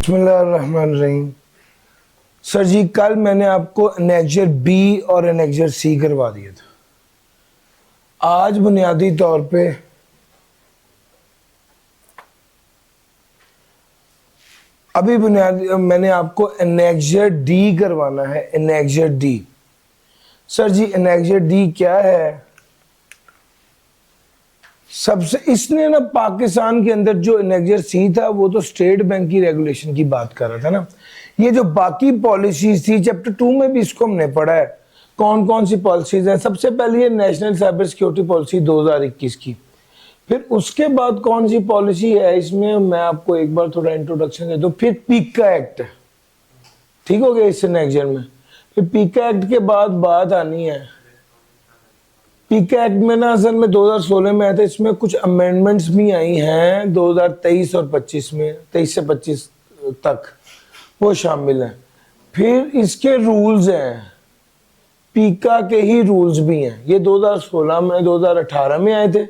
बिस्मिल्लाहिर्रहमानिर्रहीम। सर जी, कल मैंने आपको एनेक्जर बी और एनेक्जर सी करवा दिया था। आज बुनियादी तौर पे अभी बुनियादी मैंने आपको एनेक्जर डी करवाना है। Annexure D. सर जी, एनेक्जर डी क्या है? सबसे इसने ना पाकिस्तान के अंदर जो एनेक्जर सी था वो तो स्टेट बैंक की रेगुलेशन की बात कर रहा था ना। ये जो बाकी पॉलिसीज थी चैप्टर 2 में भी इसको हमने पढ़ा है। कौन कौन सी पॉलिसीज हैं? सबसे पहले ये नेशनल साइबर सिक्योरिटी पॉलिसी 2021 की। फिर उसके बाद कौन सी पॉलिसी है इसमें, मैं आपको एक बार थोड़ा इंट्रोडक्शन दे दूं। फिर पीका एक्ट, ठीक हो गया इस एनेक्जर में। फिर पीका एक्ट के बाद बात आनी है, पीका एक्ट में ना असल में 2016 में आया था। इसमें कुछ अमेंडमेंट्स भी आई हैं 2023 और 25 में, 23 से 25 तक वो शामिल हैं। फिर इसके रूल्स हैं, पीका के ही रूल्स भी हैं। ये 2016 में 2018 में आए थे।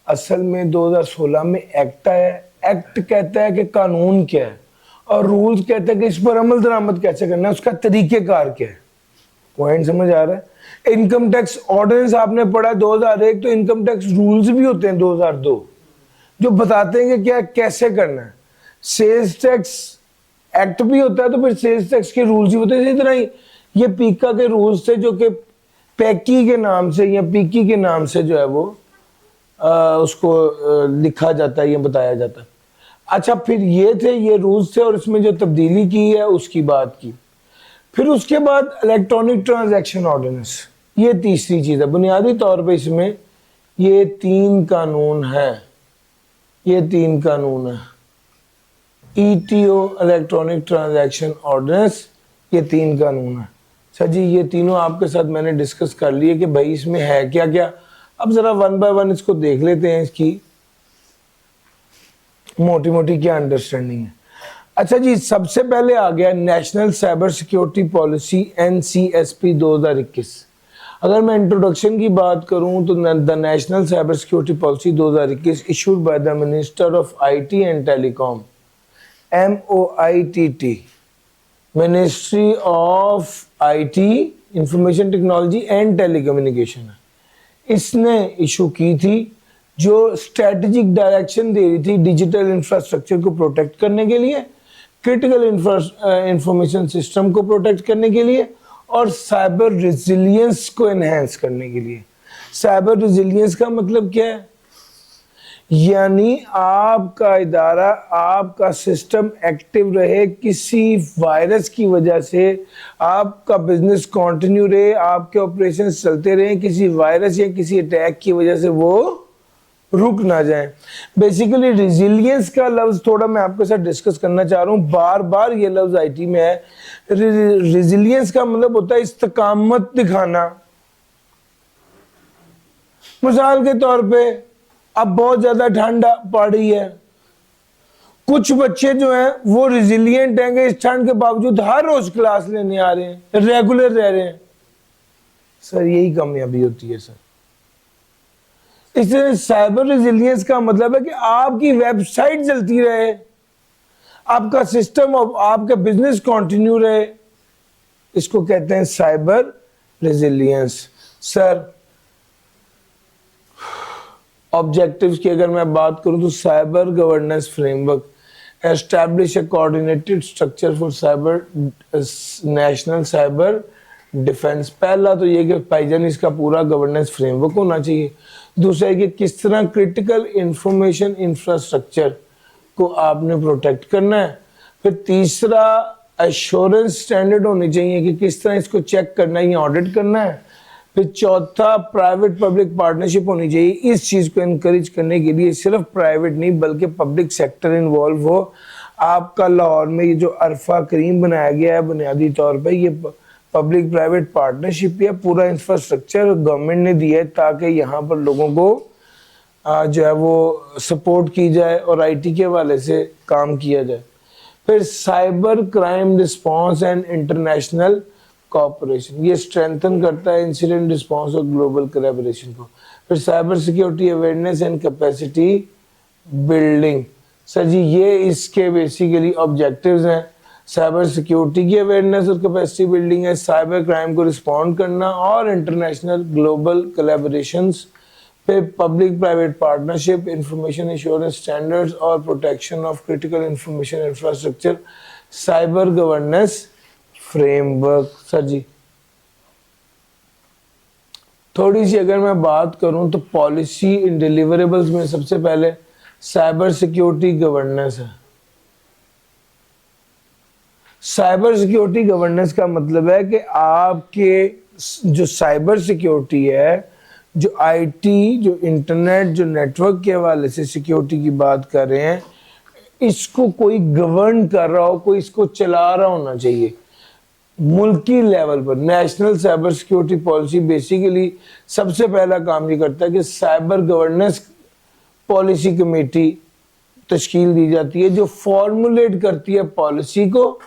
असल में 2016 में एक्ट आया। एक्ट कहता है कि कानून क्या है और रूल्स कहते हैं कि इस पर अमल दरामद कैसे करना है, उसका तरीकेकार क्या है। पॉइंट समझ आ रहा है? इनकम टैक्स ऑर्डिनेंस आपने पढ़ा 2001, तो इनकम टैक्स रूल्स भी होते हैं 2002 जो बताते हैं कि क्या कैसे करना है। सेल्स टैक्स एक्ट भी होता है, तो फिर सेल्स टैक्स के रूल्स भी होते हैं। इसी तरह ही ये पीका के रूल्स थे जो कि पैकी के नाम से या पीकी के नाम से जो है वो उसको लिखा जाता है या बताया जाता है। अच्छा, फिर ये थे, ये रूल्स थे और इसमें जो तब्दीली की है उसकी बात की। फिर उसके बाद इलेक्ट्रॉनिक ट्रांजैक्शन ऑर्डिनेंस, ये तीसरी चीज है। बुनियादी तौर पे इसमें ये 3 कानून है। ये 3 कानून है, ईटीओ, इलेक्ट्रॉनिक ट्रांजैक्शन ऑर्डिनेंस, ये 3 कानून है। सर जी, ये तीनों आपके साथ मैंने डिस्कस कर लिए कि भाई इसमें है क्या क्या। अब जरा 1 बाय 1 इसको देख लेते हैं, इसकी मोटी मोटी क्या अंडरस्टैंडिंग है। अच्छा जी, सबसे पहले आ गया national cyber security policy NCSP 2021। अगर मैं इंट्रोडक्शन की बात करूं तो the national cyber security policy 2021 issued by the minister of IT and telecom, MOITT, ministry of IT, information technology and telecommunication है। इसने इशू की थी, जो स्ट्रेटेजिक डायरेक्शन दे रही थी डिजिटल इंफ्रास्ट्रक्चर को प्रोटेक्ट करने के लिए, क्रिटिकल इंफॉर्मेशन सिस्टम को प्रोटेक्ट करने के लिए और साइबर रेजिलियंस को एनहेंस करने के लिए। साइबर रेजिलियंस का मतलब क्या है? यानी आपका इदारा, आपका सिस्टम एक्टिव रहे, किसी वायरस की वजह से आपका बिजनेस कंटिन्यू रहे, आपके ऑपरेशन चलते रहे, किसी वायरस या किसी अटैक की वजह से वो रुक ना जाए। बेसिकली रेजिलियंस का लफ्ज थोड़ा मैं आपके साथ डिस्कस करना चाह रहा हूँ, बार बार ये लफ्ज IT में है। रेजिलियंस का मतलब होता है इस्तकामत दिखाना। मिसाल के तौर पे अब बहुत ज्यादा ठंड पड़ रही है, कुछ बच्चे जो हैं वो रेजिलियंट हैं कि इस ठंड के बावजूद हर रोज क्लास लेने आ रहे हैं, रेगुलर रह रहे हैं। सर, यही कामयाबी होती है सर। इसलिए साइबर रेजिलियंस का मतलब है कि आपकी वेबसाइट चलती रहे, आपका सिस्टम और आपका बिजनेस कंटिन्यू रहे। इसको कहते हैं साइबर रेजिलियंस। सर, ऑब्जेक्टिव्स की अगर मैं बात करूं तो cyber governance framework, establish a coordinated structure for cyber national cyber defence. पहला तो ये कि भाईजान इसका पूरा गवर्नेंस फ्रेमवर्क होना चाहिए। दूसरा है कि किस तरह क्रिटिकल इंफॉर्मेशन इंफ्रास्ट्रक्चर को आपने प्रोटेक्ट करना है। फिर तीसरा एश्योरेंस स्टैंडर्ड होनी चाहिए कि किस तरह इसको चेक करना है या ऑडिट करना है। फिर चौथा प्राइवेट पब्लिक पार्टनरशिप होनी चाहिए। इस चीज को इनकरेज करने के लिए सिर्फ प्राइवेट नहीं बल्कि पब्लिक सेक्टर इन्वॉल्व हो। आपका लाहौर में ये जो अरफा करीम बनाया गया है, बुनियादी तौर पर ये पब्लिक प्राइवेट पार्टनरशिप या पूरा इंफ्रास्ट्रक्चर गवर्नमेंट ने दिया है ताकि यहाँ पर लोगों को जो है वो सपोर्ट की जाए और IT के हवाले से काम किया जाए। फिर cyber crime response and international cooperation, ये स्ट्रेंथन करता है इंसिडेंट रिस्पांस और ग्लोबल कोलैबोरेशन को। फिर cyber security awareness and capacity building, sir जी ये इसके बेसिकली ऑब्जेक्टिव्स हैं। साइबर सिक्योरिटी की अवेयरनेस और कैपेसिटी बिल्डिंग है, साइबर क्राइम को रिस्पॉन्ड करना और इंटरनेशनल ग्लोबल कोलैबोरेशंस पे public private partnership, information insurance standards और protection of critical information infrastructure, cyber governance framework. Sir जी थोड़ी सी अगर मैं बात करूं तो पॉलिसी इन डिलीवरेबल्स में सबसे पहले साइबर सिक्योरिटी गवर्नेंस है। साइबर सिक्योरिटी गवर्नेंस का मतलब है कि आपके जो साइबर सिक्योरिटी है, जो आईटी, जो इंटरनेट, जो नेटवर्क के हवाले से सिक्योरिटी की बात कर रहे हैं, इसको कोई गवर्न कर रहा हो, कोई इसको चला रहा होना चाहिए मुल्की लेवल पर। National cyber security policy basically सबसे पहला काम ये करता है कि साइबर गवर्नेंस पॉलिसी कमेटी तश्कील दी जाती है जो फॉर्मुलेट करती है पॉलिसी को,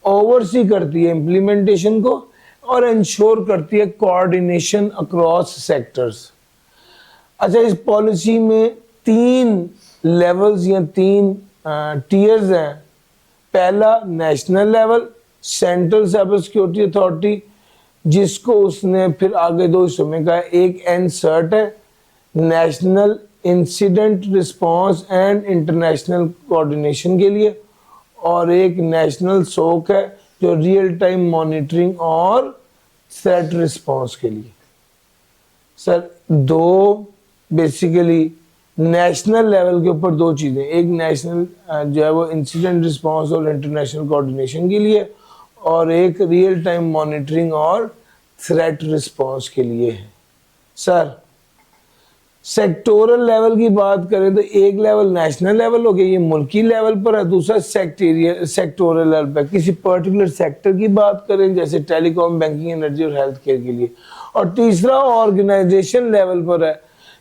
ओवरसी करती है इम्प्लीमेंटेशन को और इंश्योर करती है कोऑर्डिनेशन अक्रॉस सेक्टर्स। अच्छा, इस पॉलिसी में 3 लेवल्स या 3 टीयर्स हैं। पहला national level, central cyber security authority, जिसको उसने फिर आगे 2 हिस्सों में कहा। एक NCERT है, national incident response and international coordination के लिए, और एक नेशनल SOC है जो रियल टाइम मॉनिटरिंग और थ्रेट रिस्पांस के लिए। सर 2 बेसिकली नेशनल लेवल के ऊपर 2 चीज़ें, एक नेशनल जो है वो इंसिडेंट रिस्पांस और इंटरनेशनल कोऑर्डिनेशन के लिए, और एक रियल टाइम मॉनिटरिंग और थ्रेट रिस्पांस के लिए है। सर सेक्टोरल लेवल की बात करें तो एक लेवल नेशनल लेवल हो गया, ये मुल्की लेवल पर है। दूसरा सेक्टोरल लेवल पर किसी पर्टिकुलर सेक्टर की बात करें, जैसे टेलीकॉम, बैंकिंग, एनर्जी और हेल्थ केयर के लिए। और तीसरा ऑर्गेनाइजेशन लेवल पर है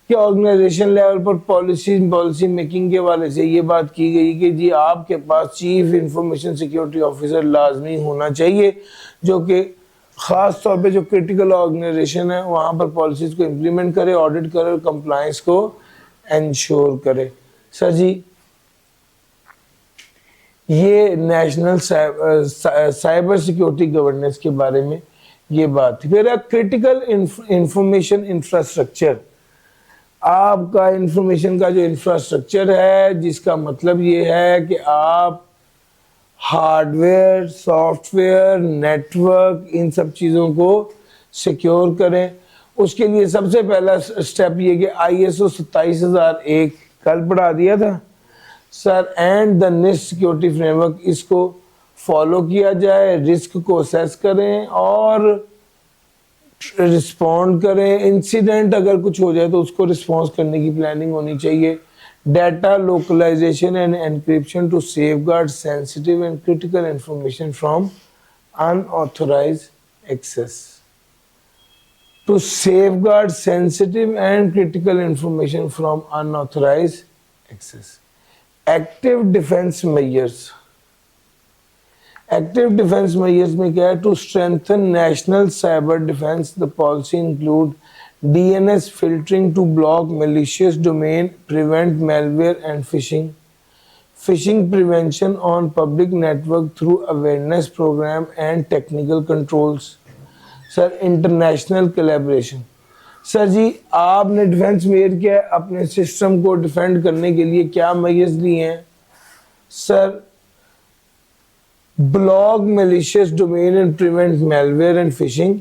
कि ऑर्गेनाइजेशन लेवल पर पॉलिसी मेकिंग के वाले से ये बात की गई कि जी आपके पास चीफ इंफॉर्मेशन सिक्योरिटी ऑफिसर लाजमी होना चाहिए, जो कि ख़ास तौर पे जो क्रिटिकल ऑर्गेनाइजेशन है वहाँ पर पॉलिसीज को इम्प्लीमेंट करे, ऑडिट करे और कंप्लायंस को इंश्योर करे। सर जी ये नेशनल साइबर सिक्योरिटी गवर्नेंस के बारे में ये बात थी। फिर क्रिटिकल इंफॉर्मेशन इंफ्रास्ट्रक्चर, आपका इंफॉर्मेशन का जो इंफ्रास्ट्रक्चर है, जिसका मतलब ये है कि आप हार्डवेयर, सॉफ्टवेयर, नेटवर्क, इन सब चीज़ों को सिक्योर करें। उसके लिए सबसे पहला स्टेप ये कि ISO 27001 कल पढ़ा दिया था sir, and the NIST security framework, इसको फॉलो किया जाए, रिस्क को असेस करें और रिस्पॉन्ड करें। इंसिडेंट अगर कुछ हो जाए तो उसको रिस्पॉन्स करने की प्लानिंग होनी चाहिए। Data localization and encryption to safeguard sensitive and critical information from unauthorized access. To safeguard sensitive and critical information from unauthorized access. Active defense measures. Active defense measures में क्या है? To strengthen national cyber defense, the policy include DNS filtering to block malicious domain, prevent malware and phishing. Phishing prevention on public network through awareness program and technical controls. Sir international collaboration. Sir जी आपने defence mayor किया है, अपने system को defend करने के लिए क्या मेजर्स लिए हैं? Sir block malicious domain and prevent malware and fishing.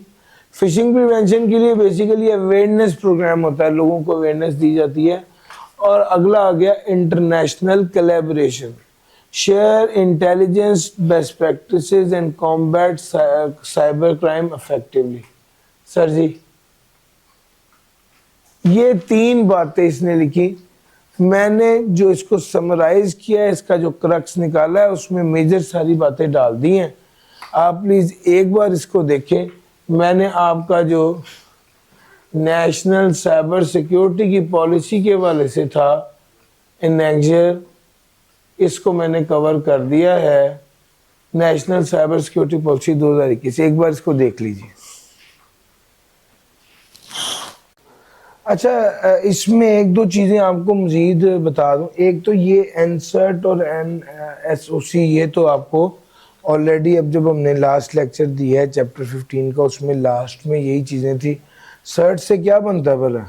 Fishing prevention के लिए बेसिकली अवेयरनेस प्रोग्राम होता है, लोगों को अवेयरनेस दी जाती है। और अगला आ गया international collaboration, share intelligence, best practices and combat cyber crime effectively. Sir जी ये 3 बातें इसने लिखी, मैंने जो इसको समराइज किया है, इसका जो क्रक्स निकाला है उसमें मेजर सारी बातें डाल दी हैं। आप प्लीज एक बार इसको देखें। मैंने आपका जो नेशनल साइबर सिक्योरिटी की पॉलिसी के हवाले से था एनेक्जर, इसको मैंने कवर कर दिया है नेशनल साइबर सिक्योरिटी पॉलिसी 2021। एक बार इसको देख लीजिए। अच्छा, इसमें एक दो चीजें आपको मजीद बता दूं। एक तो ये एनसर्ट और एन एस ओ सी, ये तो आपको ऑलरेडी, अब जब हमने लास्ट लेक्चर दिया है चैप्टर 15 का, उसमें लास्ट में यही चीजें थी। सर्ट से क्या बनता है भला?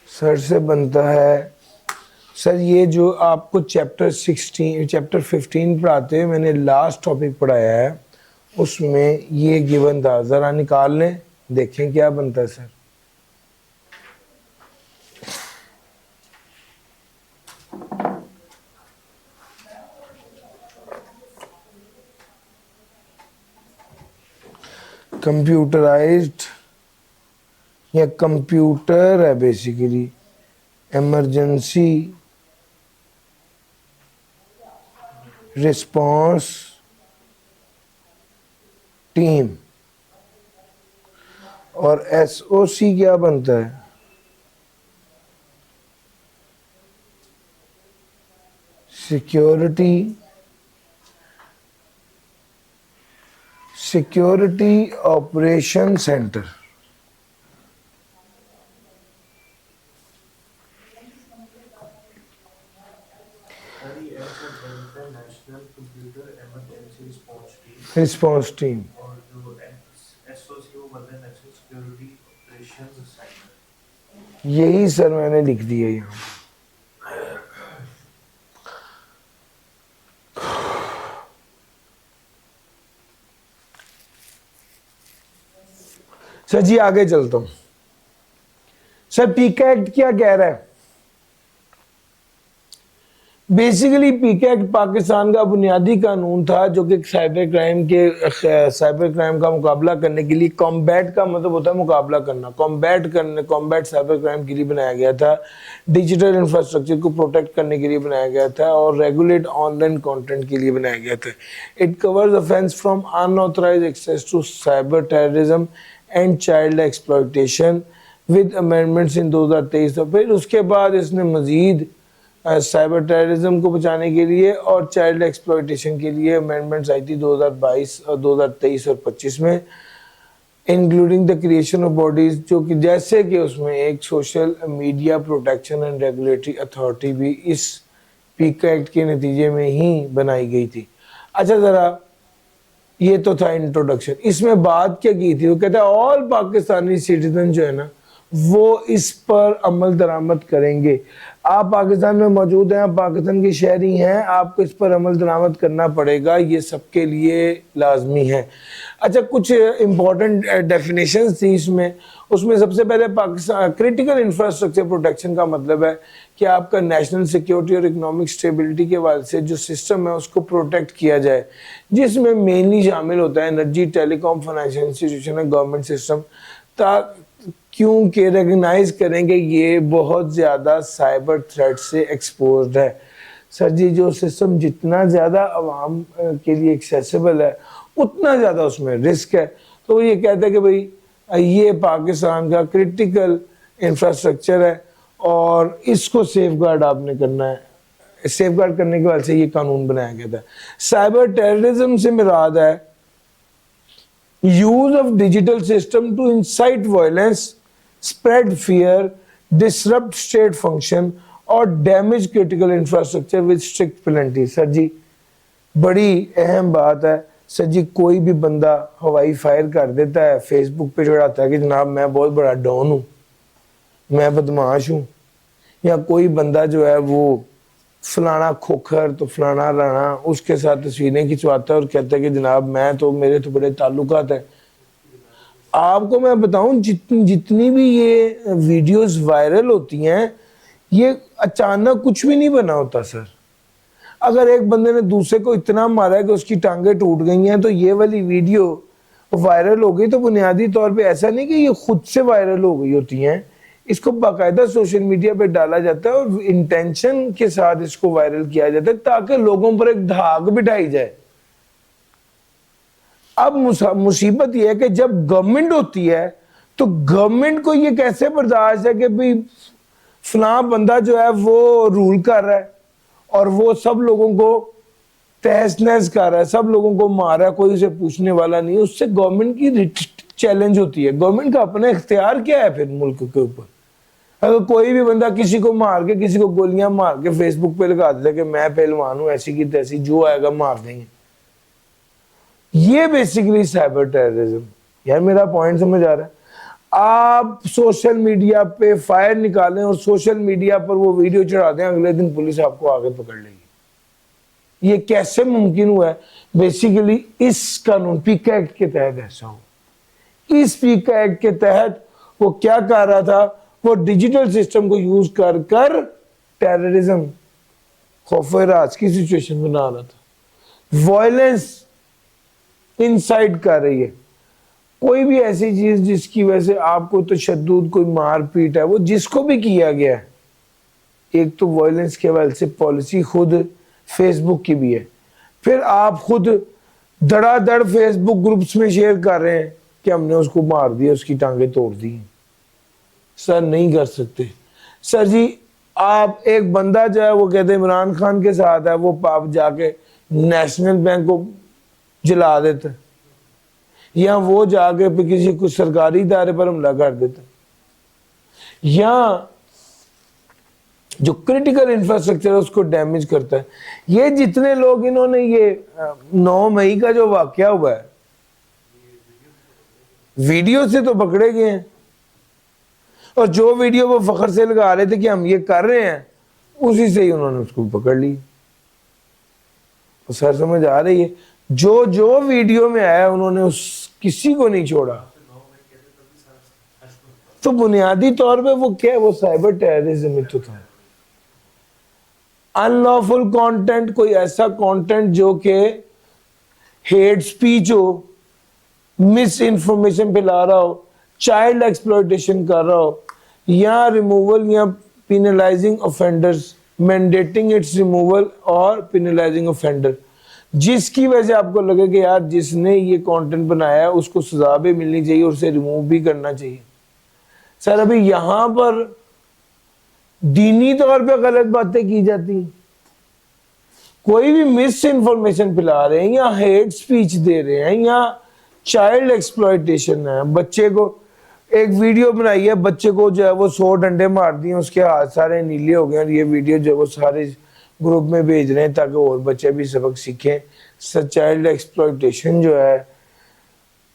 सर्ट से बनता है सर, ये जो आपको चैप्टर 16 चैप्टर 15 पढ़ाते हैं, मैंने लास्ट टॉपिक पढ़ाया है, उसमें ये गिवन था। जरा निकाल लें, देखें क्या बनता है सर। कंप्यूटराइज्ड या कंप्यूटर है बेसिकली इमरजेंसी रिस्पांस टीम। और एसओसी क्या बनता है? Security operation centre. Response team. और जो एसओसी वो बनता है नेशनल सिक्योरिटी ऑपरेशंस सेंटर। यही सर मैंने लिख दिया यहाँ। सर जी आगे चलता हूं। सर पीका एक्ट क्या कह रहा है? बेसिकली पीका एक्ट पाकिस्तान का बुनियादी कानून था, जो कि साइबर क्राइम का मुकाबला करने के लिए, कॉम्बैट का मतलब होता है मुकाबला करना, कॉम्बैट साइबर क्राइम के लिए बनाया गया था। डिजिटल इंफ्रास्ट्रक्चर को प्रोटेक्ट करने के लिए बनाया गया था और रेगुलेट ऑनलाइन कंटेंट के लिए बनाया गया था। It covers offence from unauthorised access to cyber terrorism and child exploitation with amendments in 2023। तो फिर उसके बाद इसने मजीद साइबर टेररिज्म को बचाने के लिए और चाइल्ड एक्सप्लॉयटेशन के लिए अमेंडमेंट्स आई थी 2022 और 2023 और 25 में, including the creation of bodies, जो कि जैसे कि उसमें एक social media protection and regulatory authority भी इस पीका एक्ट के नतीजे में ही बनाई गई थी। अच्छा ज़रा, ये तो था इंट्रोडक्शन। इसमें बात क्या की थी? वो कहता है ऑल पाकिस्तानी सिटीजन जो है ना, वो इस पर अमल दरामद करेंगे। आप पाकिस्तान में मौजूद हैं, आप पाकिस्तान के शहरी हैं, आपको इस पर अमल दरामद करना पड़ेगा, ये सबके लिए लाजमी है। अच्छा, कुछ इंपॉर्टेंट डेफिनेशंस थी इसमें। उसमें सबसे पहले पाकिस्तान क्रिटिकल इंफ्रास्ट्रक्चर प्रोटेक्शन का मतलब है कि आपका नेशनल सिक्योरिटी और इकोनॉमिक स्टेबिलिटी के हवाले से जो सिस्टम है उसको प्रोटेक्ट किया जाए, जिसमें मेनली शामिल होता है एनर्जी, टेलीकॉम, फाइनेंशियल इंस्टीट्यूशन है, गवर्नमेंट सिस्टम, क्योंकि रिकग्नाइज करेंगे ये बहुत ज़्यादा साइबर थ्रेट से एक्सपोज्ड है। सर जी, जो सिस्टम जितना ज़्यादा आवाम के लिए एक्सेसिबल है उतना ज़्यादा उसमें रिस्क है। तो वो ये कहता है कि भाई ये पाकिस्तान का क्रिटिकल इंफ्रास्ट्रक्चर है और इसको सेफगार्ड आपने करना है। सेफगार्ड करने के बाद से ये कानून बनाया गया था। साइबर टेररिज्म से मुराद है use of digital system to incite violence, spread fear, disrupt state function और damage critical infrastructure with strict penalty. Sir जी बड़ी अहम बात है। सर जी कोई भी बंदा हवाई फायर कर देता है, फेसबुक पे चढ़ाता है कि जनाब मैं बहुत बड़ा डॉन हूँ, मैं बदमाश हूँ, या कोई बंदा जो है वो फलाना खोखर तो फलाना राना उसके साथ तस्वीरें खिंचवाता है और कहता है कि जनाब मैं तो, मेरे तो बड़े ताल्लुकात हैं। आपको मैं बताऊं, जितनी भी ये वीडियोस वायरल होती हैं, ये अचानक कुछ भी नहीं बना होता सर। अगर एक बंदे ने दूसरे को इतना मारा है कि उसकी टांगें टूट गई हैं, तो ये वाली वीडियो वायरल हो गई, तो बुनियादी तौर पे ऐसा नहीं कि ये खुद से वायरल हो गई होती हैं। इसको बाकायदा सोशल मीडिया पे डाला जाता है और इंटेंशन के साथ इसको वायरल किया जाता है ताकि लोगों पर एक धाक बिठाई जाए। अब मुसीबत यह है कि जब गवर्नमेंट होती है तो गवर्नमेंट को ये कैसे बर्दाश्त है कि भाई फलां बंदा जो है वो रूल कर रहा है और वो सब लोगों को तहस नहस कर रहा है, सब लोगों को मार रहा है, कोई उसे पूछने वाला नहीं। उससे गवर्नमेंट की चैलेंज होती है। गवर्नमेंट का अपना इख्तियार क्या है फिर मुल्क के ऊपर? अगर कोई भी बंदा किसी को मार के, किसी को गोलियां मार के फेसबुक पे लगा देता कि मैं पहलवान हूं, ऐसी की तैसी, जो आएगा मार देंगे, ये बेसिकली साइबर टेररिज्म। यार मेरा पॉइंट समझ आ रहा है? आप सोशल मीडिया पे फायर निकालें और सोशल मीडिया पर वो वीडियो चढ़ा दें, अगले दिन पुलिस आपको आगे पकड़ लेगी। ये कैसे मुमकिन हुआ है? बेसिकली इस कानून पीका एक्ट के तहत ऐसा हो। इस पीका एक्ट के तहत वो क्या कर रहा था? वो डिजिटल सिस्टम को यूज कर कर टेररिज्म, खौफ-ए-राज की सिचुएशन बना रहा था, वायलेंस इनसाइड कर रही है। कोई भी ऐसी चीज जिसकी वजह से आपको तशद्दुद, कोई मारपीट है, वो जिसको भी किया गया है, एक तो वायलेंस के हवाले से पॉलिसी खुद फेसबुक की भी है, फिर आप खुद धड़ाधड़ फेसबुक ग्रुप्स में शेयर कर रहे हैं कि हमने उसको मार दिया, उसकी टांगे तोड़ दी। सर नहीं कर सकते। सर जी आप एक बंदा जो है वो कहते हैं इमरान खान के साथ है, वो आप जाके नेशनल बैंक को जला देते, या वो जाके किसी कुछ सरकारी इदारे पर हमला कर देते, या जो क्रिटिकल इंफ्रास्ट्रक्चर है उसको डैमेज करता है। ये जितने लोग इन्होंने ये 9 मई का जो वाकया हुआ है, वीडियो से तो पकड़े गए हैं, और जो वीडियो वो फखर से लगा रहे थे कि हम ये कर रहे हैं, उसी से ही उन्होंने उसको पकड़ ली। तो सर समझ आ रही है? जो जो वीडियो में आया उन्होंने उस किसी को नहीं छोड़ा। तो बुनियादी तौर पे वो क्या है? वो साइबर टेररिज्म ही तो था। अनलॉफुल कंटेंट, कोई ऐसा कंटेंट जो कि हेट स्पीच हो, मिस इन्फॉर्मेशन फैला रहा हो, चाइल्ड एक्सप्लॉयटेशन कर रहा हो, या रिमूवल या पिनलाइजिंग ऑफेंडर्स, मैंडेटिंग इट्स रिमूवल और पिनलाइजिंग ऑफेंडर, जिसकी वजह से आपको लगे कि यार जिसने ये कंटेंट बनाया है उसको सजा भी मिलनी चाहिए और उसे रिमूव भी करना चाहिए। सर अभी यहां पर दीनी तौर पे गलत बातें की जाती, कोई भी मिस इन्फॉर्मेशन फैला रहे हैं, या हेट स्पीच दे रहे हैं, या चाइल्ड एक्सप्लॉयटेशन है, बच्चे को एक वीडियो बनाई है, बच्चे को जो है वो 100 डंडे मार दिए, उसके हाथ सारे नीले हो गए, और ये वीडियो जो है वो सारे ग्रुप में भेज रहे हैं ताकि और बच्चे भी सबक सीखें। सर चाइल्ड एक्सप्लॉयटेशन जो है,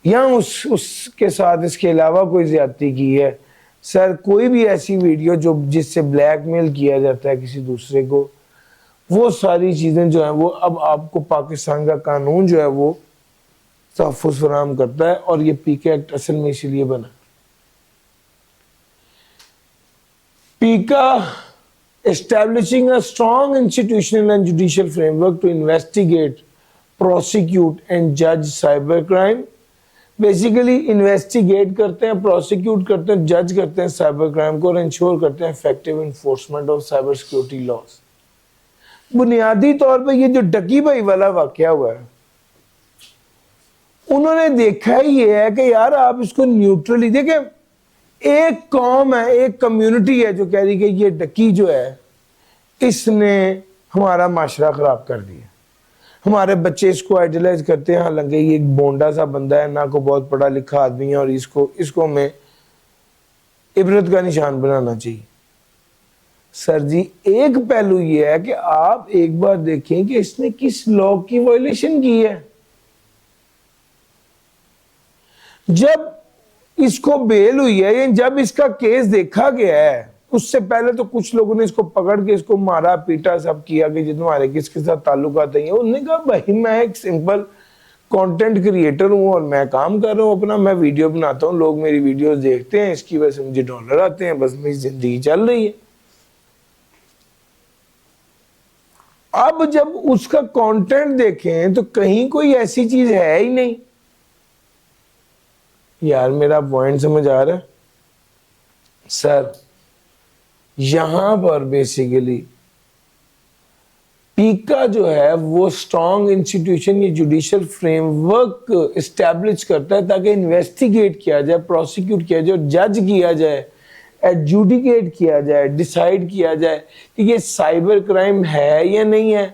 या उसके साथ इसके अलावा कोई ज्यादती की है। सर कोई भी ऐसी वीडियो जो जिससे ब्लैकमेल किया जाता है किसी दूसरे को, वो सारी चीजें जो है वो अब आपको पाकिस्तान का कानून जो है वो तहफ़्फ़ुज़ फराहम करता है, और ये पीके एक्ट असल में इसीलिए बना। पीका establishing a strong institutional and judicial framework to investigate, prosecute and judge cybercrime। Basically investigate करते हैं, प्रोसिक्यूट करते हैं, जज करते हैं साइबर क्राइम को, और इंश्योर करते हैं effective enforcement of cyber security laws. बुनियादी तौर पे ये जो डकी भाई वाला वाकया हुआ है, उन्होंने देखा ही ये है कि यार आप इसको न्यूट्रली देखें। एक कौम है, एक कम्युनिटी है जो कह रही कि ये डकी जो है इसने हमारा माशरा खराब कर दिया, हमारे बच्चे इसको आइडलाइज करते हैं, हालांकि ये एक बोंडा सा बंदा है, ना को बहुत पढ़ा लिखा आदमी है, और इसको हमें इबरत का निशान बनाना चाहिए। सर जी एक पहलू ये है कि आप एक बार देखें कि इसने किस लॉ की वायलेशन की है। जब इसको बेल हुई है, या जब इसका केस देखा गया है, उससे पहले तो कुछ लोगों ने इसको पकड़ के इसको मारा पीटा सब किया कि जो तुम्हारे किसके साथ ताल्लुकात है। उन्होंने कहा भाई मैं एक सिंपल कंटेंट क्रिएटर हूं और मैं काम कर रहा हूं अपना, मैं वीडियो बनाता हूं, लोग मेरी वीडियोस देखते हैं, इसकी वजह से मुझे डॉलर आते हैं, बस मेरी जिंदगी चल रही है। अब जब उसका कंटेंट देखें तो कहीं कोई ऐसी चीज है ही नहीं। यार मेरा पॉइंट समझ आ रहा है? सर यहां पर बेसिकली पीका जो है वो स्ट्रॉन्ग इंस्टीट्यूशन या जुडिशियल फ्रेमवर्क एस्टैब्लिश करता है ताकि इन्वेस्टिगेट किया जाए, प्रोसिक्यूट किया जाए, जज किया जाए, एडजुडिकेट किया जाए, डिसाइड किया जाए कि ये साइबर क्राइम है या नहीं है,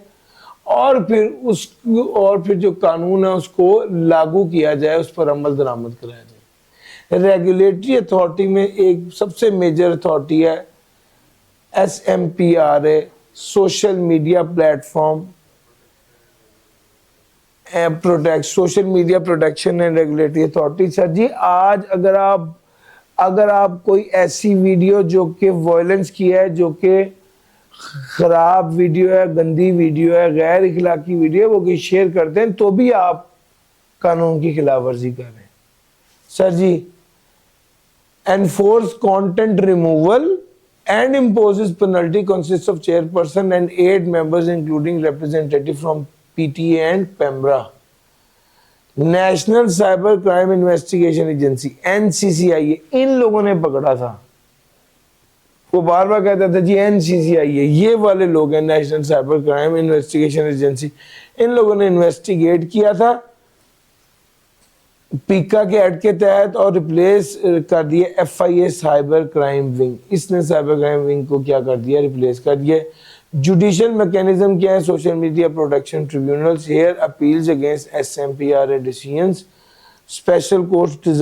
और फिर जो कानून है उसको लागू किया जाए, उस पर अमल दरामद कराया जाए। रेगुलेटरी अथॉरिटी में एक सबसे मेजर अथॉरिटी है SMPRA, social media platform social media protection and regulatory authority. Sir जी, आज अगर आप कोई ऐसी वीडियो जो कि वायलेंस की है, जो कि खराब वीडियो है, गंदी वीडियो है, गैर इखलाकी वीडियो है, वो कोई शेयर करते हैं तो भी आप कानून की खिलाफ वर्जी कर रहे हैं। Sir ji, enforce content removal and imposes penalty consists of chairperson and 8 members including representative from PTA and PEMRA. National cyber crime investigation agency NCCIA, इन लोगों ने पकड़ा था। वो बार बार कहता था जी NCCIA, ये वाले लोग हैं national cyber crime investigation agency. इन लोगों ने इन्वेस्टिगेट किया था पीका के एक्ट के तहत और रिप्लेस कर दिया FIA साइबर क्राइम विंग। इसने साइबर क्राइम विंग को क्या कर दिया, रिप्लेस कर दिया। जुडिशियल मैकेनिज्म क्या है, social media protection tribunals, hear appeals against SMPRA decisions, special courts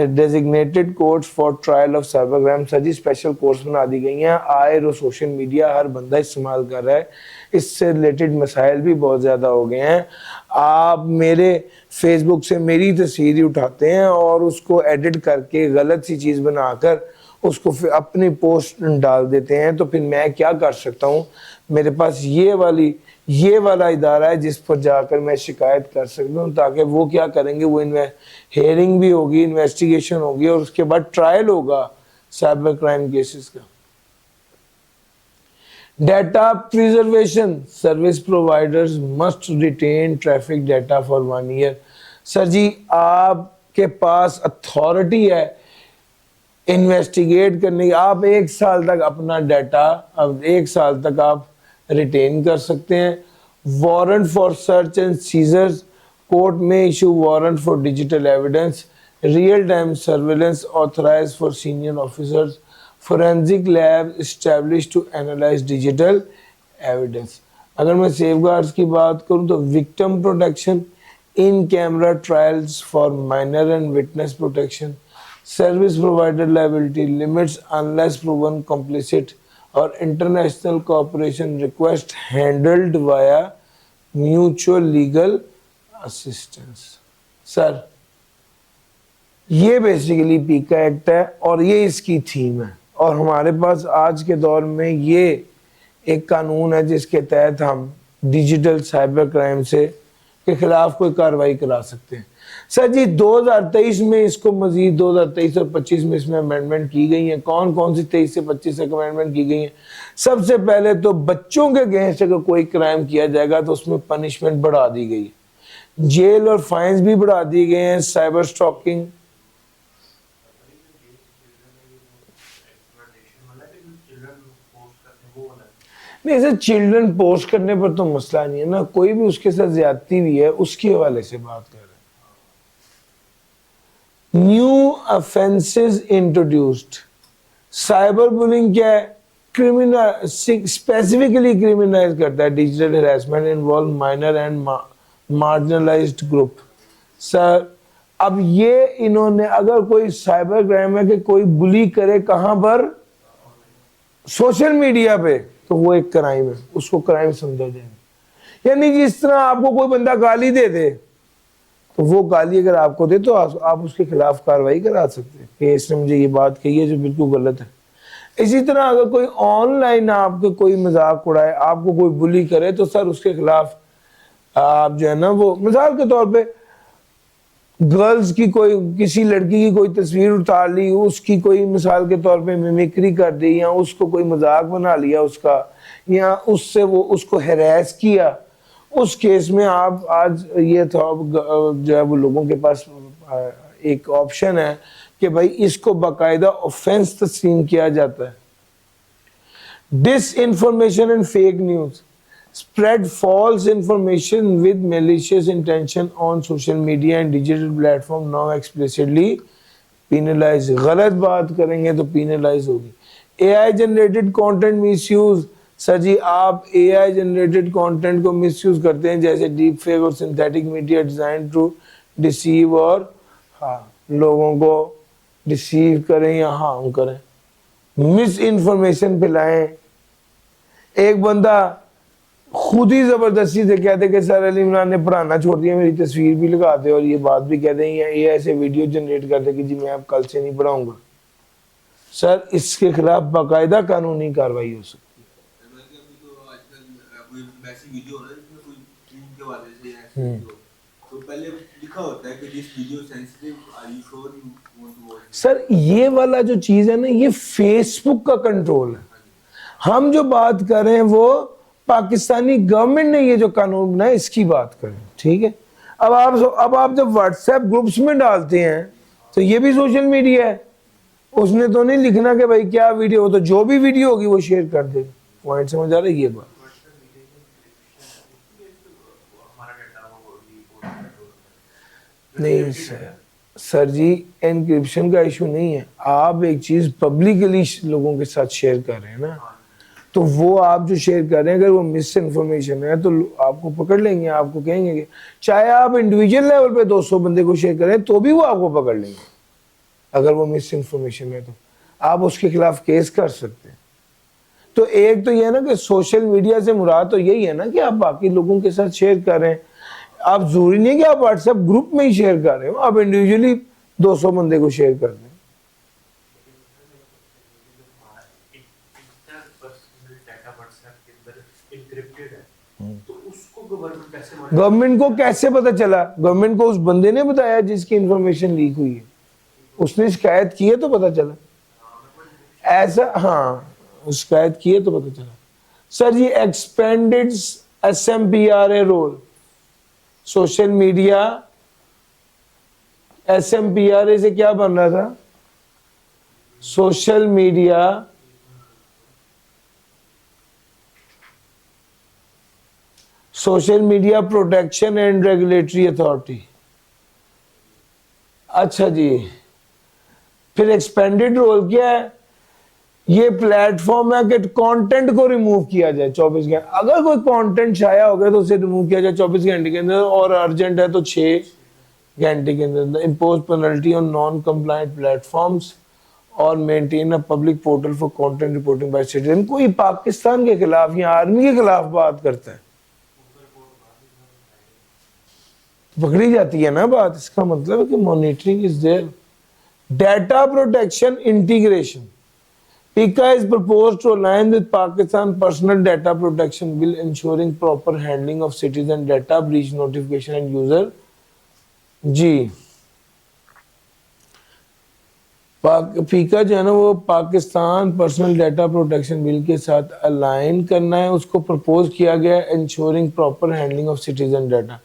designated courts for trial of cyber crime. Sir ji, special courts बना दी गई हैं। आए रो सोशल मीडिया हर बंदा इस्तेमाल कर रहा है, इससे रिलेटेड मसाइल भी बहुत ज़्यादा हो गए हैं। आप मेरे फेसबुक से मेरी तस्वीर ही उठाते हैं और उसको एडिट करके गलत सी चीज़ बनाकर उसको फिर अपनी पोस्ट डाल देते हैं, तो फिर मैं क्या कर सकता हूँ? मेरे पास ये वाला इदारा है जिस पर जाकर मैं शिकायत कर सकता हूँ, ताकि वो क्या करेंगे, वो हेयरिंग भी होगी, इन्वेस्टिगेशन होगी और उसके बाद ट्रायल होगा साइबर क्राइम केसेस का। Data preservation, service providers must retain traffic data for 1 year. Sir जी, आपके पास अथॉरिटी है इन्वेस्टिगेट करने की। आप 1 साल तक अपना डाटा, अब 1 साल तक आप रिटेन कर सकते हैं। Warrant for search and seizures, court में issue warrant for digital evidence, real time surveillance authorise for senior officers, forensic lab establish to analyse digital evidence. अगर मैं सेफगार्ड्स की बात करूं तो victim protection, in camera trials for minor and witness protection, service provider liability limits unless proven complicit और international cooperation request handled via mutual legal assistance. Sir, ये basically PECA act है और ये इसकी थीम है, और हमारे पास आज के दौर में ये एक कानून है जिसके तहत हम डिजिटल साइबर क्राइम से के खिलाफ कोई कार्रवाई करा सकते हैं। सर जी, 2023 में इसको मजीद 2023 और 25 में इसमें अमेंडमेंट की गई है। कौन कौन सी 23 से 25 तक अमेंडमेंट की गई है? सबसे पहले तो बच्चों के अगेंस्ट अगर कोई क्राइम किया जाएगा तो उसमें पनिशमेंट बढ़ा दी गई है, जेल और फाइन्स भी बढ़ा दिए गए हैं। साइबर स्टॉकिंग, नहीं सर, चिल्ड्रन पोस्ट करने पर तो मसला नहीं है ना, कोई भी उसके साथ ज्यादती भी है उसके हवाले से बात कर रहे हैं। New offences introduced, cyber bullying क्या है? क्रिमिनल स्पेसिफिकली क्रिमिनलाइज करता है digital harassment involve minor and marginalised group. Sir, अब ये इन्होंने, अगर कोई साइबर क्राइम है कि कोई बुली करे कहां पर, सोशल मीडिया पे, तो वो एक क्राइम है, उसको क्राइम समझा जाएगा। यानी जिस तरह आपको कोई बंदा गाली दे दे तो वो गाली अगर आपको दे तो आप उसके खिलाफ कार्रवाई करा सकते हैं कि इसने मुझे ये बात कही है जो बिल्कुल गलत है। इसी तरह अगर कोई ऑनलाइन आपके कोई मजाक उड़ाए, आपको कोई बुली करे, तो सर उसके खिलाफ आप जो है ना, वो मिसाल के तौर पे गर्ल्स की कोई, किसी लड़की की कोई तस्वीर उतार ली, उसकी कोई मिसाल के तौर पे मिमिक्री कर दी, या उसको कोई मजाक बना लिया उसका, या उससे वो उसको हैरेस किया, उस केस में आप आज ये था जो है वो लोगों के पास एक ऑप्शन है कि भाई इसको बाकायदा ऑफेंस तस्लीम किया जाता है। Disinformation and fake news, spread false information with malicious intention on social media and digital platform now explicitly penalized। गलत बात करेंगे तो penalize होगी। AI generated content misuse, sir जी आप एआई जनरेटेड कंटेंट को मिसयूज करते हैं, जैसे डीप फेक और synthetic media design to deceive और हाँ लोगों को डिसीव करें या हार्म करें, मिस इन्फॉर्मेशन फैलाएं। एक बंदा खुद ही जबरदस्ती से कहते कि सर अली इमरान ने पढ़ाना छोड़ दिया, मेरी तस्वीर भी लगा दे और ये बात भी कह दें या ये ऐसे वीडियो जनरेट कर दे कि जी मैं अब कल से नहीं पढ़ाऊंगा। सर इसके खिलाफ बाकायदा कानूनी कार्रवाई हो सकती वैसी वीडियो हो रहा है जिसमें कोई टीम के वाले से ऐसे वीडियो, तो पहले लिखा होता है कि this video sensitive, are you sure you want to watch. Sir ये वाला जो चीज है ना, ये फेसबुक का कंट्रोल है। हम जो बात कर रहे हैं वो पाकिस्तानी गवर्नमेंट ने ये जो कानून बनाया इसकी बात करें, ठीक है। अब आप जब व्हाट्सएप ग्रुप्स में डालते हैं तो ये भी सोशल मीडिया है, उसने तो नहीं लिखना कि भाई क्या वीडियो हो, तो जो भी वीडियो होगी वो शेयर कर दे। पॉइंट समझ आ रहा है ये बात? नहीं सर जी एनक्रिप्शन का इशू नहीं है। आप एक चीज पब्लिकली लोगों के साथ शेयर कर रहे हैं ना, तो वो आप जो शेयर कर रहे हैं अगर वो मिस इन्फॉर्मेशन है तो आपको पकड़ लेंगे, आपको कहेंगे कि चाहे आप इंडिविजुअल लेवल पे 200 बंदे को शेयर करें तो भी वो आपको पकड़ लेंगे। अगर वो मिस इन्फॉर्मेशन है तो आप उसके खिलाफ केस कर सकते हैं। तो एक तो ये है ना कि सोशल मीडिया से मुराद तो यही है ना कि आप बाकी लोगों के साथ शेयर कर रहे हैं। आप जरूरी नहीं कि आप व्हाट्सएप ग्रुप में ही शेयर कर रहे हो, आप इंडिविजुअली 200 बंदे को शेयर कर दें। गवर्नमेंट को कैसे पता चला? गवर्नमेंट को उस बंदे ने बताया जिसकी इंफॉर्मेशन लीक हुई है, उसने शिकायत की है तो पता चला। ऐसा हाँ शिकायत की है तो पता चला। सर जी expanded SMPRA role, social media SMPRA से क्या बन रहा था? Social media protection and regulatory authority. अच्छा जी, फिर एक्सपेंडेड रोल क्या है? ये प्लेटफॉर्म है कि कंटेंट को रिमूव किया जाए 24 घंटे। अगर कोई कंटेंट छाया हो गया तो उसे रिमूव किया जाए 24 घंटे के अंदर, और अर्जेंट है तो 6 घंटे के अंदर। Impose penalty on non compliant platforms और maintain a public portal for content reporting by citizen. कोई पाकिस्तान के खिलाफ या आर्मी के खिलाफ बात करता है पकड़ी जाती है ना बात। इसका मतलब है कि monitoring is there. Data protection integration, PICA is proposed to align with Pakistan Personal Data Protection Bill, ensuring proper handling of citizen data, breach notification and user जी। PICA जो है ना वो Pakistan personal data protection bill के साथ align करना है, उसको प्रपोज किया गया है। ensuring proper handling of citizen data,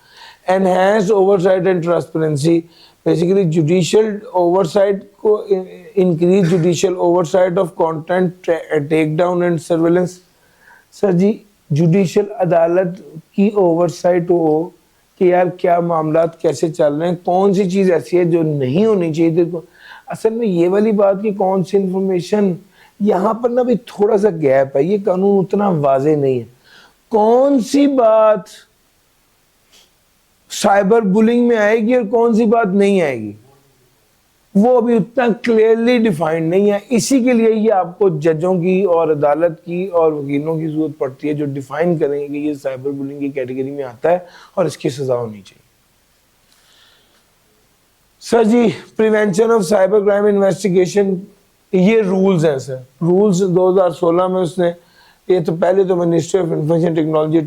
enhanced oversight and transparency, basically judicial oversight को increase judicial oversight of content take down and surveillance. Sir जी जुडिशियल अदालत की ओवरसाइट हो कि यार क्या मामला कैसे चल रहे हैं, कौन सी चीज ऐसी है जो नहीं होनी चाहिए। देखो असल में ये वाली बात की कौन सी इंफॉर्मेशन, यहाँ पर ना भी थोड़ा सा गैप है, ये कानून उतना वाजे नहीं है। कौन सी बात साइबर बुलिंग में आएगी और कौन सी बात नहीं आएगी वो अभी उतना क्लियरली डिफाइंड नहीं है। इसी के लिए ये आपको जजों की और अदालत की और वकीलों की जरूरत पड़ती है जो डिफाइन करेंगे कि ये साइबर बुलिंग की कैटेगरी में आता है और इसकी सजा होनी चाहिए। Sir ji prevention of cyber crime investigation, ये रूल्स हैं सर। रूल्स 2016 में उसने, ये तो पहले तो ministry of information technology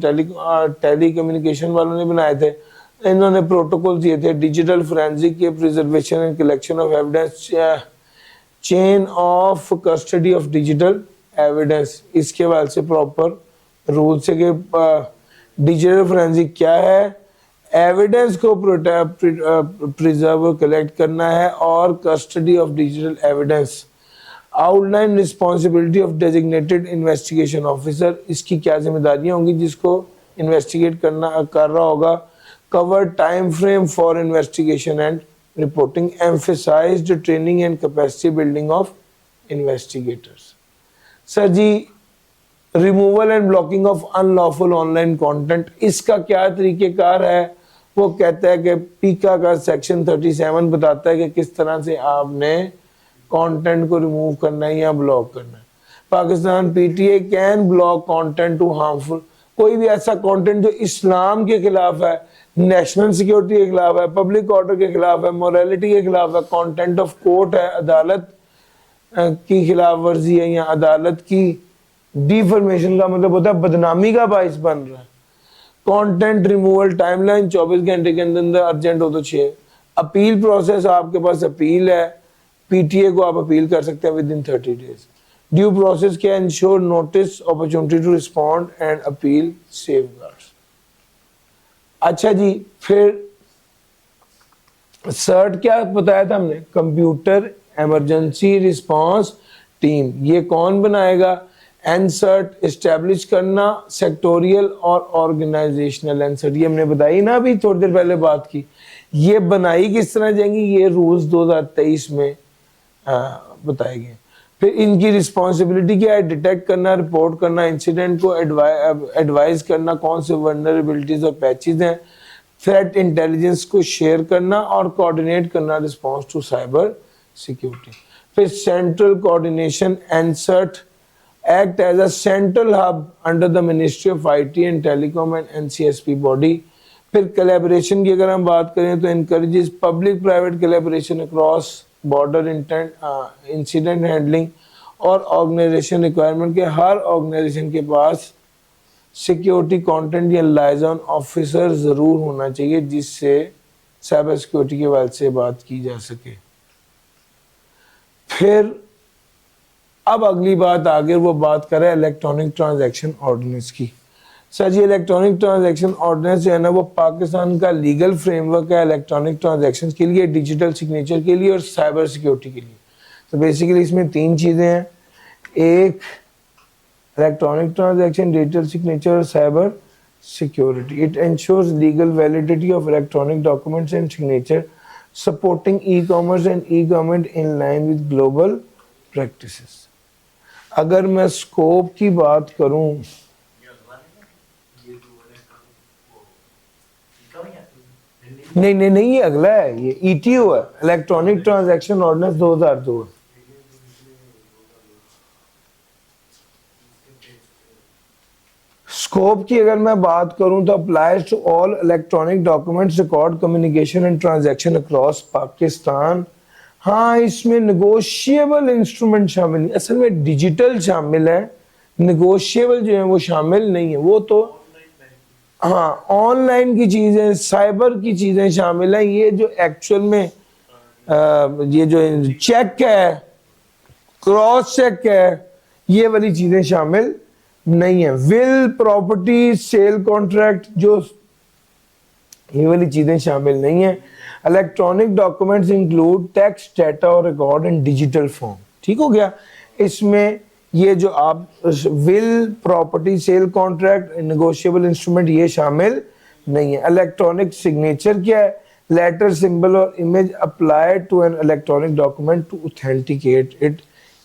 telecommunication वालों ने बनाए थे। इन्होंने प्रोटोकॉल दिए थे डिजिटल फोरेंसिक के preservation and collection of evidence, chain of custody of digital evidence. इसके बाद से प्रॉपर रूल्स है कि डिजिटल फोरेंसिक क्या है, एविडेंस को प्रिजर्व कलेक्ट करना है और custody of digital evidence. Outline responsibility of designated investigation officer, इसकी क्या जिम्मेदारियां होंगी जिसको इन्वेस्टिगेट कर रहा होगा। Cover time frame for investigation and reporting, emphasised training and capacity building of investigators. Sir ji removal and blocking of unlawful online content, इसका क्या तरीकेकार है? वो कहता है कि पीका का सेक्शन 37 बताता है कि किस तरह से आपने कंटेंट को रिमूव करना है या ब्लॉक करना है। Pakistan PTA can block content to harmful, कोई भी ऐसा कंटेंट जो इस्लाम के खिलाफ है, नेशनल सिक्योरिटी के खिलाफ है, पब्लिक ऑर्डर के खिलाफ है, मोरालिटी के खिलाफ है, कंटेंट ऑफ कोर्ट है, अदालत की खिलाफ वर्जी है, या अदालत की डिफॉर्मेशन का मतलब होता है बदनामी का बाइस बन रहा है। कंटेंट रिमूवल टाइमलाइन 24 घंटे के अंदर अर्जेंट हो तो 6। अपील प्रोसेस, आपके पास अपील है, पीटीए को आप अपील कर सकते हैं within 30 days. Due process क्या? Ensure notice, opportunity to respond and appeal safeguards. अच्छा जी, फिर सर्ट क्या बताया था हमने? Computer emergency response team. ये कौन बनाएगा? एनसर्ट एस्टेब्लिश करना, सेक्टोरियल और ऑर्गेनाइजेशनल एनसर्ट, ये हमने बताई ना अभी थोड़ी देर पहले बात की। ये बनाई किस तरह जाएंगी? ये रूल्स 2023 में बताएंगे। फिर इनकी रिस्पॉन्सिबिलिटी क्या है? डिटेक्ट करना, रिपोर्ट करना, इंसिडेंट को एडवाइज करना, कौन से वल्नरेबिलिटीज और पैचेस हैं, थ्रेट इंटेलिजेंस को शेयर करना और कोऑर्डिनेट करना रिस्पॉन्स टू साइबर सिक्योरिटी। फिर central coordination NCERT act as a central hub under the Ministry of IT and Telecom and NCSP body। फिर collaboration की अगर हम बात करें तो encourages public private collaboration across border incident handling और organization requirement के हर organization के पास security content या liaison officer जरूर होना चाहिए जिससे cyber security के हवाले से बात की जा सके। फिर अब अगली बात आगे वो बात कर रहा है इलेक्ट्रॉनिक ट्रांजैक्शन ऑर्डिनेंस की। Sir ji, electronic transaction ordinance जो है ना वो पाकिस्तान का लीगल फ्रेमवर्क है इलेक्ट्रॉनिक ट्रांजैक्शन के लिए, डिजिटल सिग्नेचर के लिए और साइबर सिक्योरिटी के लिए। तो बेसिकली इसमें 3 चीज़ें हैं, एक इलेक्ट्रॉनिक ट्रांजैक्शन, डिजिटल सिग्नेचर और cyber security. It ensures legal validity of electronic documents and signature, supporting e commerce and E government in line with global practices. अगर मैं स्कोप की बात करूं, नहीं ये अगला है, ये ईटीओ है, इलेक्ट्रॉनिक ट्रांजैक्शन ऑर्डिनेंस 2002 है। स्कोप की अगर मैं बात करूं तो applies to all electronic documents, record, communication and transaction across Pakistan. हाँ, इसमें नेगोशिएबल इंस्ट्रूमेंट शामिल नहीं, असल में डिजिटल शामिल है, नेगोशिएबल जो है वो शामिल नहीं है। वो तो हाँ ऑनलाइन की चीजें, साइबर की चीजें शामिल हैं। ये जो एक्चुअल में ये जो चेक है, क्रॉस चेक है, ये वाली चीजें शामिल नहीं है। विल, प्रॉपर्टी, सेल कॉन्ट्रैक्ट, जो ये वाली चीजें शामिल नहीं है। Electronic documents include text, data और रिकॉर्ड इन डिजिटल फॉर्म। ठीक हो गया। इसमें ये जो आप will, property, sale contract, negotiable instrument ये शामिल नहीं है। इलेक्ट्रॉनिक सिग्नेचर क्या है? लेटर, सिंबल और image applied to an electronic document to authenticate it,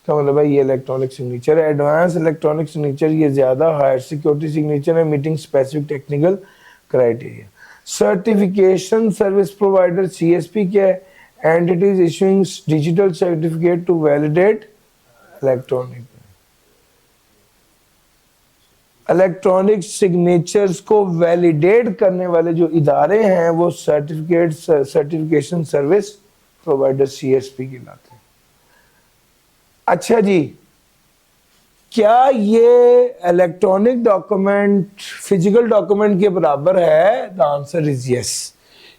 का मतलब है ये इलेक्ट्रॉनिक सिग्नेचर है। एडवांस इलेक्ट्रॉनिक सिग्नेचर ये ज्यादा हायर सिक्योरिटी सिग्नेचर है, meeting specific technical criteria. Certification service provider CSP क्या है? Entities issuing digital certificate to validate electronic signatures को वैलिडेट करने वाले जो इदारे हैं वो सर्टिफिकेशन सर्विस प्रोवाइडर सीएसपी कहलाते हैं। अच्छा जी, क्या ये इलेक्ट्रॉनिक डॉक्यूमेंट फिजिकल डॉक्यूमेंट के बराबर है? The answer is yes.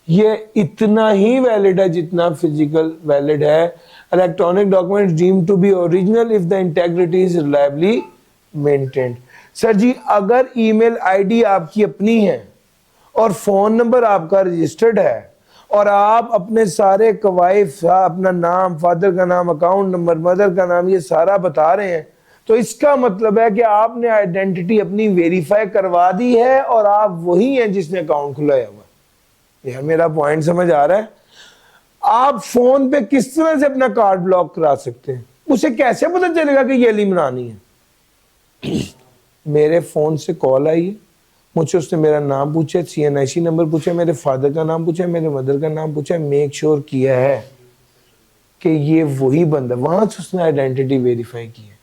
ये इतना ही वैलिड है जितना फिजिकल वैलिड है। Electronic document deemed to be original if the integrity is reliably maintained. Sir जी, अगर ईमेल आईडी आपकी अपनी है और फोन नंबर आपका रजिस्टर्ड है और आप अपने सारे कवाइफ, अपना नाम, फादर का नाम, अकाउंट नंबर, मदर का नाम, ये सारा बता रहे हैं, तो इसका मतलब है कि आपने आइडेंटिटी अपनी वेरीफाई करवा दी है और आप वही हैं जिसने अकाउंट खुलाया हुआ। यार मेरा पॉइंट समझ आ रहा है? आप फोन पे किस तरह से अपना कार्ड ब्लॉक करा सकते हैं? उसे कैसे पता चलेगा कि ये अली इमरानी है? मेरे फ़ोन से कॉल आई है, मुझसे उसने मेरा नाम पूछा, CNIC नंबर पूछा, मेरे फादर का नाम पूछा, मेरे मदर का नाम पूछा, मेक श्योर किया है कि ये वही बंदा, वहां से उसने आइडेंटिटी वेरीफाई की है।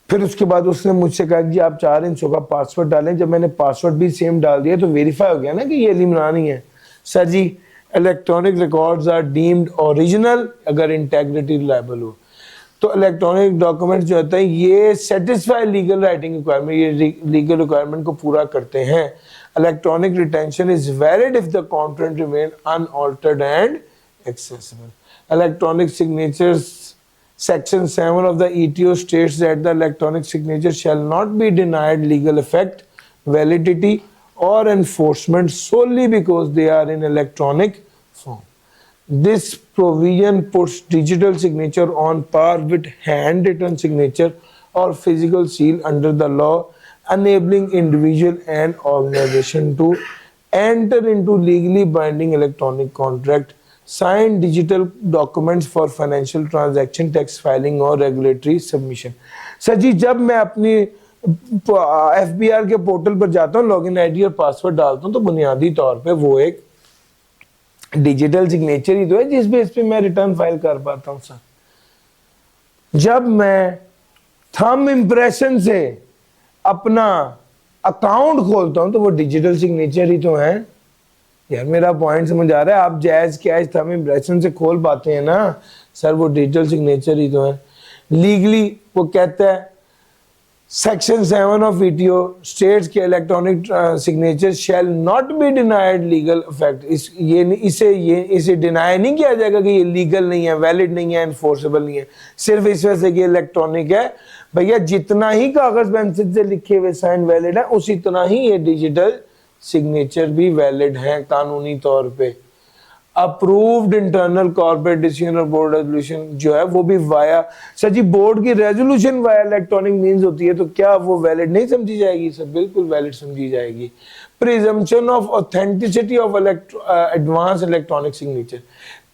फिर उसके बाद उसने मुझसे कहा कि आप 4 इंचों का पासवर्ड डालें। जब मैंने पासवर्ड भी सेम डाल दिया तो वेरीफाई हो गया ना कि ये अली इमरान ही है। Sir ji, electronic records are deemed original अगर इंटेग्रिटी रिलायबल हो। तो इलेक्ट्रॉनिक डॉक्यूमेंट जो होते हैं ये सेटिस्फाई लीगल राइटिंग रिक्वायरमेंट, ये लीगल रिक्वायरमेंट को पूरा करते हैं। Electronic retention is valid if the content remain unaltered and accessible. Electronic signatures Section 7 of the ETO states that the electronic signature shall not be denied legal effect, validity or enforcement solely because they are in electronic form. This provision puts digital signature on par with handwritten signature or physical seal under the law, enabling individual and organization to enter into legally binding electronic contract, sign digital documents for financial transaction, tax filing और regulatory submission। Sir जी, जब मैं अपनी FBR के portal पर जाता हूँ, login ID और password डालता हूँ, तो बुनियादी तौर पे वो एक डिजिटल सिग्नेचर ही तो है जिस बेस पे मैं रिटर्न फाइल कर पाता हूँ। सर जब मैं थंब इम्प्रेशन से अपना अकाउंट खोलता हूँ तो वो डिजिटल सिग्नेचर ही तो है। यार मेरा पॉइंट समझ आ रहा है? आप जैज कैश थंब इम्प्रेशन से खोल पाते हैं ना सर, वो डिजिटल सिग्नेचर ही तो है। लीगली वो कहता है सेक्शन 7 ऑफ ETO स्टेट्स के electronic signature shall not be denied legal effect. इसे डिनाई नहीं किया जाएगा कि ये लीगल नहीं है, वैलिड नहीं है, एनफोर्सेबल नहीं है, सिर्फ इस वजह से कि इलेक्ट्रॉनिक है। भैया जितना ही कागज पेंसिल से लिखे हुए साइन वैलिड है, उसी तरह ही ये डिजिटल सिग्नेचर भी वैलिड है कानूनी तौर पे। अप्रूव्ड इंटरनल कॉर्पोरेट डिसीजन और बोर्ड रेजोल्यूशन जो है वो भी वाया, सर जी बोर्ड की रेजोल्यूशन वाया इलेक्ट्रॉनिक मींस होती है, तो क्या वो वैलिड नहीं समझी जाएगी? सर बिल्कुल वैलिड समझी जाएगी। Presumption of authenticity of advance electronic signature,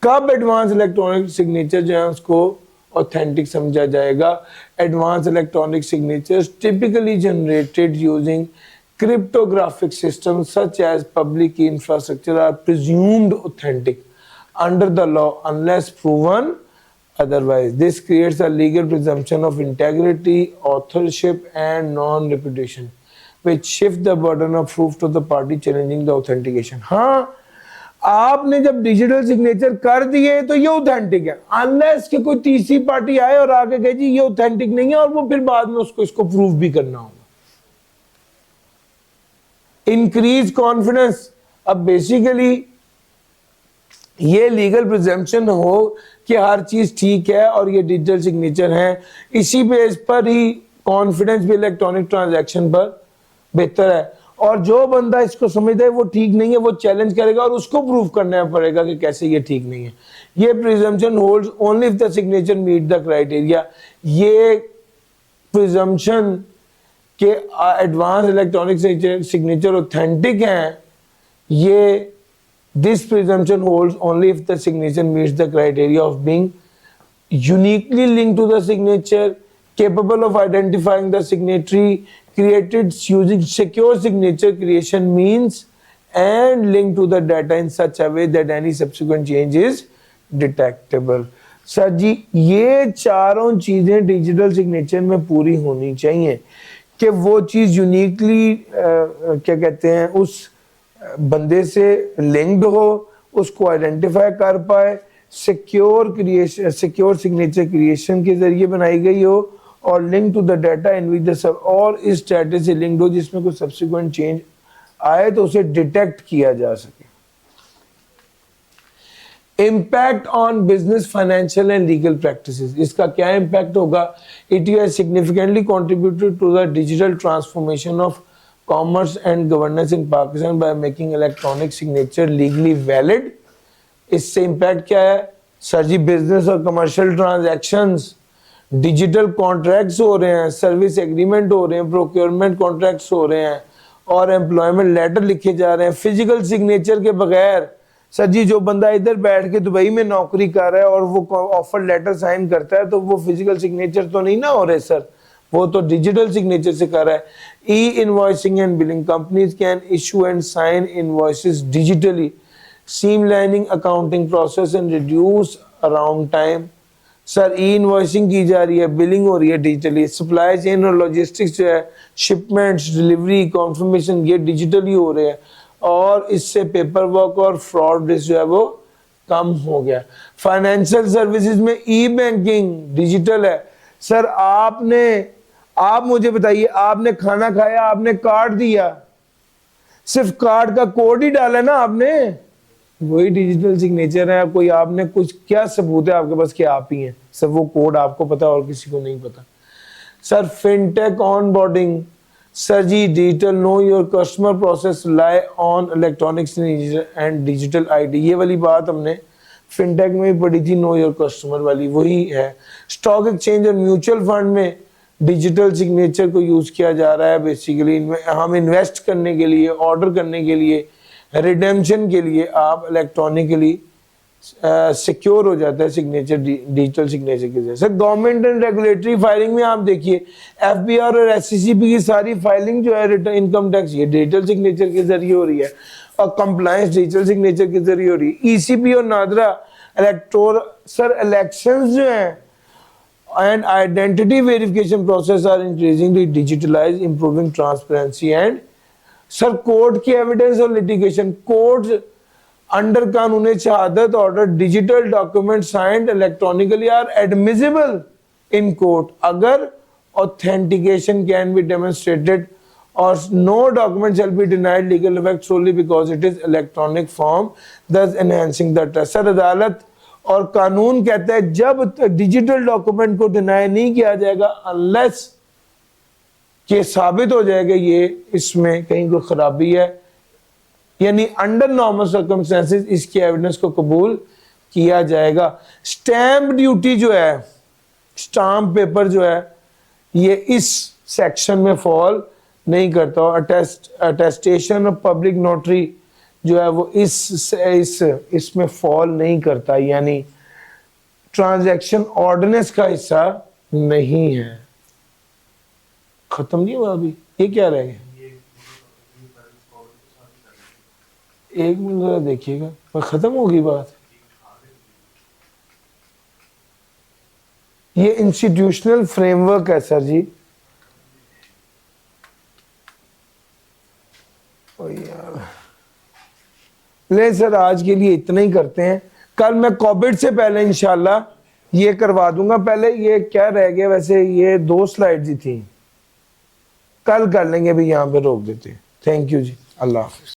कब एडवांस इलेक्ट्रॉनिक सिग्नेचर जो है उसको ऑथेंटिक समझा जाएगा? Advance electronic signatures typically generated using cryptographic systems such as public key infrastructure are presumed authentic under the law unless proven otherwise. This creates a legal presumption of integrity, authorship and non-repudiation, which shift the burden of proof to the party challenging the authentication. हाँ, आपने जब digital signature कर दिए तो ये authentic है, unless कि कोई तीसरी पार्टी आए और आके कहे जी ये ऑथेंटिक नहीं है, और वो फिर बाद में उसको इसको प्रूव भी करना होगा। इंक्रीज कॉन्फिडेंस, अब बेसिकली ये लीगल प्रिजम्पशन हो कि हर चीज ठीक है और ये डिजिटल सिग्नेचर है, इसी बेस पर ही कॉन्फिडेंस भी इलेक्ट्रॉनिक ट्रांजैक्शन पर बेहतर है। और जो बंदा इसको समझता है वो ठीक नहीं है, वो चैलेंज करेगा और उसको प्रूव करना पड़ेगा कि कैसे ये ठीक नहीं है। ये presumption holds only if the signature meet the criteria. ये प्रिजम्पशन कि एडवांस इलेक्ट्रॉनिक सिग्नेचर ऑथेंटिक हैं, ये this presumption holds only if the signature meets the criteria of being uniquely linked to the signature, capable of identifying the signatory, created using secure signature creation means and linked to the data in such a way that any subsequent change is detectable। Sir जी ये चारों चीजें digital signature में पूरी होनी चाहिए कि वो चीज यूनिकली क्या कहते हैं उस बंदे से लिंक्ड हो, उसको आइडेंटिफाई कर पाए, सिक्योर सिग्नेचर क्रिएशन के जरिए बनाई गई हो और link to the data in which the सब, और इस डाटा से लिंक्ड हो जिसमें कोई सब्सिक्वेंट चेंज आए तो उसे डिटेक्ट किया जा सके। Impact on business, financial and legal practices, इसका क्या इम्पैक्ट होगा? It has significantly contributed to the digital transformation of commerce and governance in Pakistan by making electronic signature legally valid. इससे इम्पैक्ट क्या है? सर जी बिजनेस और कमर्शियल ट्रांजैक्शंस, डिजिटल कॉन्ट्रैक्ट्स हो रहे हैं, सर्विस एग्रीमेंट हो रहे हैं, प्रोक्योरमेंट कॉन्ट्रैक्ट्स हो रहे हैं और एम्प्लॉयमेंट लेटर लिखे जा रहे हैं फिजिकल सिग्नेचर के बगैर। सर जी जो बंदा इधर बैठ के दुबई में नौकरी कर रहा है और वो ऑफर लेटर साइन करता है तो वो फिजिकल सिग्नेचर तो नहीं ना हो रहे सर, वो तो डिजिटल सिग्नेचर से कर रहा है। E invoicing and billing, companies can issue and sign invoices digitally, streamlining accounting process and reduce around time। Sir e invoicing की जा रही है, बिलिंग हो रही है डिजिटली, सप्लाई चेन और लॉजिस्टिक्स जो है, शिपमेंट्स, डिलीवरी, कॉन्फर्मेशन, ये डिजिटली हो रहे हैं और इससे पेपर वर्क और फ्रॉड रिस्क जो है वो कम हो गया। फाइनेंशियल सर्विसेज में ई बैंकिंग डिजिटल है। सर आप मुझे बताइए, आपने खाना खाया, आपने कार्ड दिया, सिर्फ कार्ड का कोड ही डाला ना आपने, वही डिजिटल सिग्नेचर है। कोई आपने कुछ क्या सबूत है आपके पास कि आप ही हैं? सर वो कोड आपको पता है और किसी को नहीं पता। Sir fintech onboarding, sir ji digital know your customer process lie on electronic signature and digital ID, ये वाली बात हमने फिनटेक में भी पढ़ी थी, नो योर कस्टमर वाली, वही है। स्टॉक एक्सचेंज और म्यूचुअल फंड में डिजिटल सिग्नेचर को यूज किया जा रहा है। बेसिकली इनमें हम इन्वेस्ट करने के लिए, ऑर्डर करने के लिए, रिडेम्पशन के लिए आप इलेक्ट्रॉनिकली सिक्योर हो जाता है सिग्नेचर, डिजिटल सिग्नेचर के जरिए। Sir government and regulatory filing में आप देखिए एफबीआर और एससीसीबी की सारी फाइलिंग जो है रिटर्न इनकम टैक्स, ये डिजिटल सिग्नेचर के जरिए हो रही है और कंप्लायंस डिजिटल सिग्नेचर के जरिए हो रही है। ईसीपी और नादरा सर इलेक्शंस जो हैं and identity verification process are increasingly digitalized, improving transparency and sir court की एविडेंस और litigation, court under Qanun Shahadat order digital document signed electronically are admissible in court अगर ऑथेंटिकेशन कैन बी डेमोन्स्ट्रेटेड और no document shall be denied legal effect solely because it is electronic form, thus enhancing the trust। Sir अदालत और कानून कहता है जब digital document को deny नहीं किया जाएगा अनलेस कि साबित हो जाएगा ये इसमें कहीं कोई खराबी है, यानी अंडर नॉर्मल सर्कमस्टेंसेस इसकी एविडेंस को कबूल किया जाएगा। स्टैंप ड्यूटी जो है, स्टाम्प पेपर जो है, ये इस सेक्शन में फॉल नहीं करता और अटेस्टेशन ऑफ पब्लिक नोटरी जो है वो इसमें फॉल नहीं करता, यानी ट्रांजैक्शन ऑर्डिनेंस का हिस्सा नहीं है। खत्म नहीं हुआ अभी, ये क्या रह गया? एक मिनट जरा देखिएगा, पर खत्म होगी बात। ये इंस्टीट्यूशनल फ्रेमवर्क है सर जी। ओ यार ले सर, आज के लिए इतना ही करते हैं। कल मैं कोविड से पहले इंशाल्लाह ये करवा दूंगा। पहले ये क्या रह गया वैसे, ये 2 स्लाइड्स ही थी, कल कर लेंगे, भी यहाँ पे रोक देते हैं। Thank you ji, Allah Hafiz.